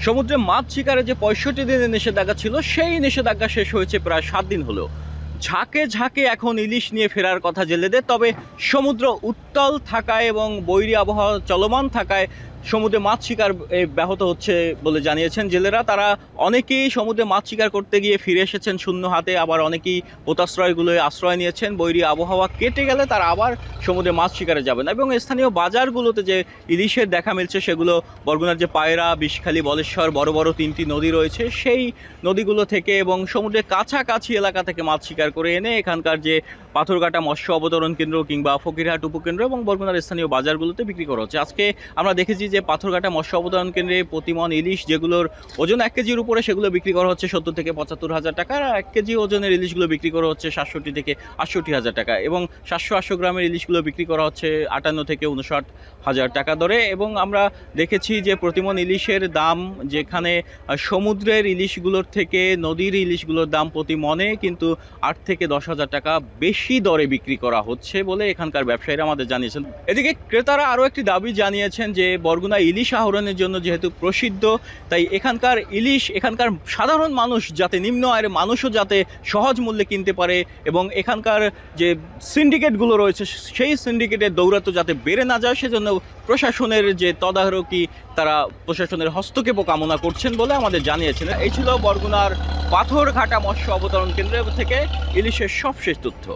সমুদ্রে মাছ শিকারে যে ৬৫ দিনের নিষেধাজ্ঞা ছিল সেই নিষেধাজ্ঞা শেষ হয়েছে প্রায় ৭ দিন হলো। ঝাঁকে ঝাঁকে এখন ইলিশ নিয়ে ফেরার কথা জেলেদের। তবে সমুদ্র উত্তাল থাকায় এবং বৈরী আবহাওয়া চলমান থাকায় সমুদ্রে মাছ শিকার ব্যাহত হচ্ছে বলে জানিয়েছেন জেলেরা। তারা অনেকেই সমুদ্রে মাছ শিকার করতে গিয়ে ফিরে এসেছেন শূন্য হাতে, আবার অনেকেই পোতাশ্রয়গুলোয় আশ্রয় নিয়েছেন। বৈরী আবহাওয়া কেটে গেলে তারা আবার সমুদ্রে মাছ শিকারে যাবেন। এবং স্থানীয় বাজারগুলোতে যে ইলিশের দেখা মিলছে সেগুলো বরগুনার যে পায়রা, বিষখালী, বলেশ্বর বড় বড় ৩টি নদী রয়েছে সেই নদীগুলো থেকে এবং সমুদ্রের কাছাকাছি এলাকা থেকে মাছ শিকার করে এনে এখানকার যে পাথরঘাটা মৎস্য অবতরণ কেন্দ্র কিংবা ফকিরহাট উপকেন্দ্র এবং বরগুনার স্থানীয় বাজারগুলোতে বিক্রি করা হচ্ছে। আজকে আমরা দেখেছি যে পাথরঘাটা মৎস্য অবতরণ কেন্দ্রে প্রতিমন ইলিশ যেগুলোর ওজন ১ কেজির উপরে সেগুলো বিক্রি করা হচ্ছে ৭০ থেকে ৭৫ হাজার টাকা, আর ১ কেজি ওজনের ইলিশগুলো বিক্রি করা হচ্ছে ৬৭ থেকে ৬৮ হাজার টাকা, এবং ৭০০ গ্রামের ইলিশগুলো বিক্রি করা হচ্ছে ৫৮ থেকে ৫৯ হাজার টাকা দরে। এবং আমরা দেখেছি যে প্রতিমন ইলিশের দাম, যেখানে সমুদ্রের ইলিশগুলোর থেকে নদীর ইলিশগুলোর দাম প্রতি মনে কিন্তু ৮ থেকে ১০ হাজার টাকা বেশি দরে বিক্রি করা হচ্ছে বলে এখানকার ব্যবসায়ীরা আমাদের জানিয়েছেন। এদিকে ক্রেতারা আরও একটি দাবি জানিয়েছেন যে বরগুনা ইলিশ আহরণের জন্য যেহেতু প্রসিদ্ধ, তাই এখানকার ইলিশ এখানকার সাধারণ মানুষ যাতে, নিম্ন আয়ের মানুষও যাতে সহজ মূল্যে কিনতে পারে এবং এখানকার যে সিন্ডিকেটগুলো রয়েছে সেই সিন্ডিকেটের দৌরাত্ম্য যাতে বেড়ে না যায় সেজন্য প্রশাসনের যে তদারকি, তারা প্রশাসনের হস্তক্ষেপও কামনা করছেন বলে আমাদের জানিয়েছেন। এই ছিল বরগুনার পাথরঘাটা মৎস্য অবতরণ কেন্দ্র থেকে ইলিশের সবশেষ তথ্য।